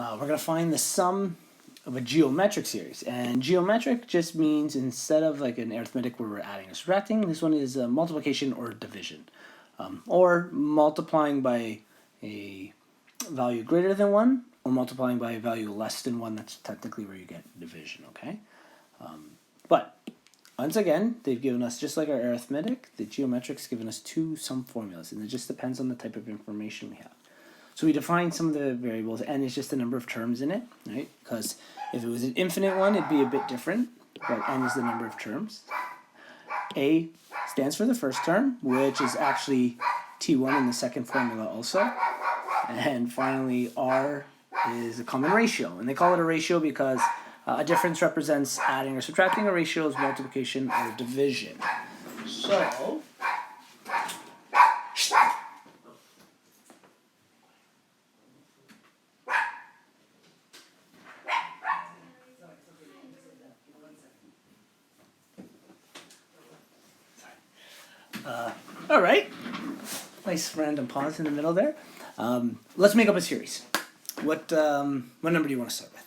We're going to find the sum of a geometric series. And geometric just means instead of like an arithmetic where we're adding or subtracting, this one is multiplication or division. Or multiplying by a value greater than 1, or multiplying by a value less than 1. That's technically where you get division, okay? But once again, they've given us, just like our arithmetic, the geometric's given us two sum formulas, and it just depends on the type of information we have. So we define some of the variables, and it's just the number of terms in it, right? Because if it was an infinite one, it'd be a bit different, but n is the number of terms. A stands for the first term, which is actually T1 in the second formula also. And finally, R is a common ratio. And they call it a ratio because a difference represents adding or subtracting. A ratio is multiplication or division. So, all right. Nice random pause in the middle there. Let's make up a series. What number do you want to start with?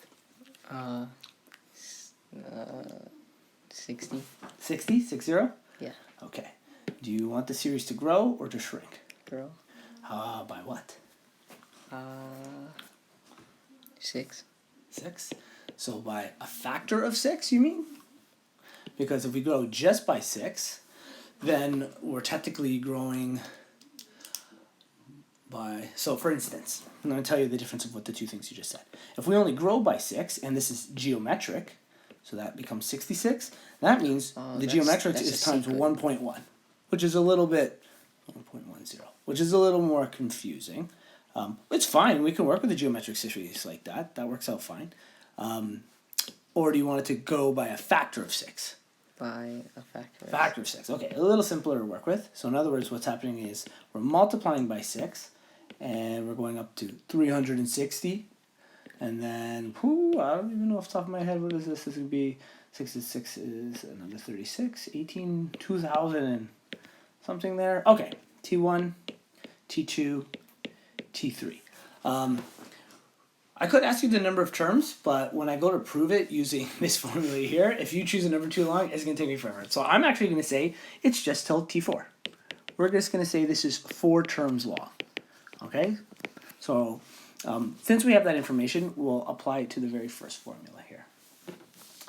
60. 60? 60? Yeah. Okay. Do you want the series to grow or to shrink? Grow. By what? 6. 6? So by a factor of 6, you mean? Because if we grow just by 6, then we're technically growing by... So for instance, I'm going to tell you the difference of what the two things you just said. If we only grow by 6, and this is geometric, so that becomes 66, that means the geometric is times 1.1, which is a little bit... 1.10, which is a little more confusing. It's fine. We can work with a geometric series like that. That works out fine. Or do you want it to go by a factor of 6? By a factor. Factor of 6. Okay, a little simpler to work with. So in other words, what's happening is we're multiplying by 6, and we're going up to 360. And then, I don't even know off the top of my head, what is this? This would be 66 is another 36, 18, 2000 and something there. Okay, T1, T2, T3. I could ask you the number of terms, but when I go to prove it using this formula here, if you choose a number too long, it's going to take me forever. So I'm actually going to say it's just till T4. We're just going to say this is 4 terms long. Okay? So since we have that information, we'll apply it to the very first formula here.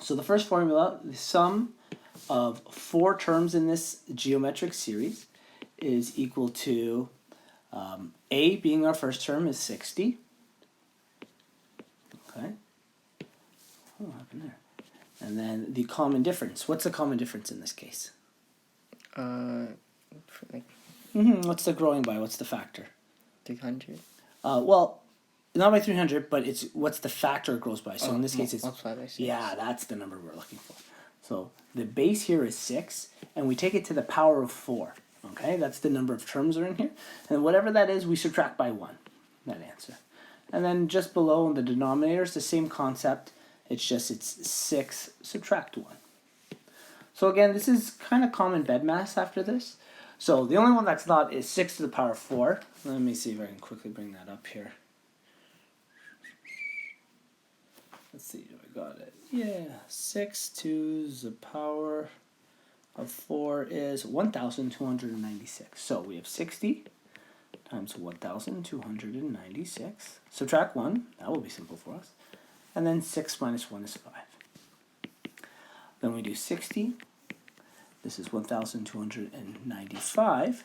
So the first formula, the sum of 4 terms in this geometric series is equal to A being our first term is 60. Okay. What happened there? And then the common difference. What's the common difference in this case? What's the growing by? What's the factor? 300. Well, not by 300, but it's what's the factor it grows by. So in this case, it's multiplied by 6. Yeah, that's the number we're looking for. So the base here is 6, and we take it to the power of 4. Okay, that's the number of terms are in here, and whatever that is, we subtract by 1. That answer. And then just below in the denominator is the same concept. It's 6 subtract 1. So again, this is kind of common BEDMAS after this. So the only one that's not is 6 to the power of 4. Let me see if I can quickly bring that up here. Let's see if I got it. Yeah, 6 to the power of 4 is 1,296. So we have 60 times 1,296. Subtract 1. That will be simple for us. And then 6 minus 1 is 5. Then we do 60. This is 1,295.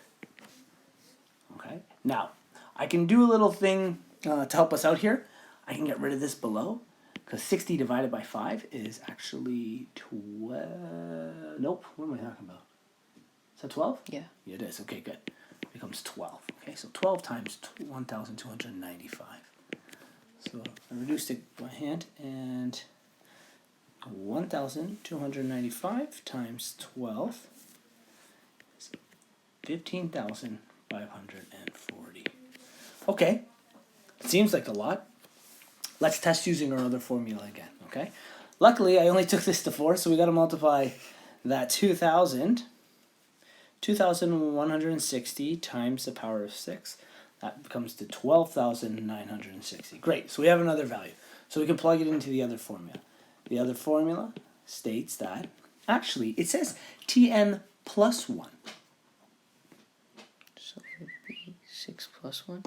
Okay. Now, I can do a little thing to help us out here. I can get rid of this below, because 60 divided by 5 is actually 12. Nope. What am I talking about? Is that 12? Yeah. Yeah, it is. Okay, good. It becomes 12. Okay, so 12 times 1,295. So I reduced it by hand, and 1,295 times 12 is 15,540. Okay, seems like a lot. Let's test using our other formula again, okay? Luckily, I only took this to 4, so we got to multiply that 2,160 times the power of 6. That becomes to 12,960. Great, so we have another value. So we can plug it into the other formula. The other formula states that, actually, it says Tn plus 1. So it would be 6 plus 1.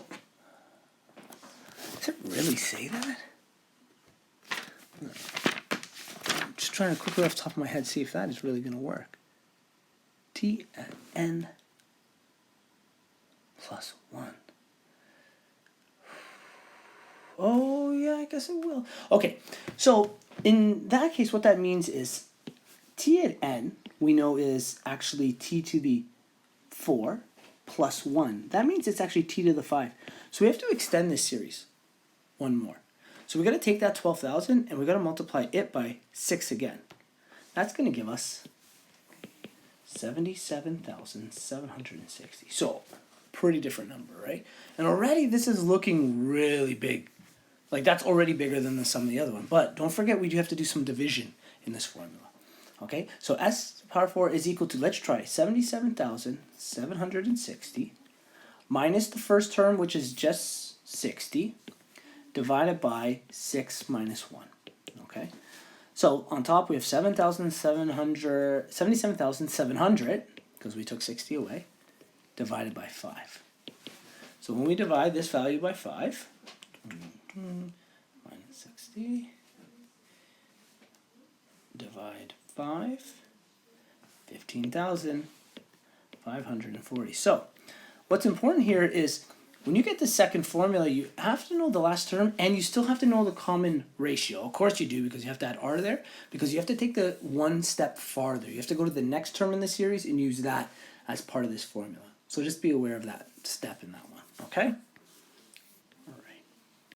Does it really say that? I'm just trying to quickly off the top of my head see if that is really going to work. Tn plus 1. Oh, yeah, I guess it will. Okay, so in that case, what that means is t at n, we know, is actually t to the 4 plus 1. That means it's actually t to the 5. So we have to extend this series one more. So we got to take that 12,000 and we got to multiply it by 6 again. That's going to give us 77,760. So, pretty different number, right? And already this is looking really big. Like, that's already bigger than the sum of the other one. But don't forget, we do have to do some division in this formula. Okay, so s to the power 4 is equal to, let's try, 77,760 minus the first term, which is just 60, divided by 6 minus 1. Okay, so on top we have 77,700, because we took 60 away, divided by 5. So when we divide this value by 5, minus 60, divide 5, 15,540. So what's important here is when you get the second formula, you have to know the last term and you still have to know the common ratio. Of course you do, because you have to add r there, because you have to take the one step farther. You have to go to the next term in the series and use that as part of this formula. So just be aware of that step in that one, okay?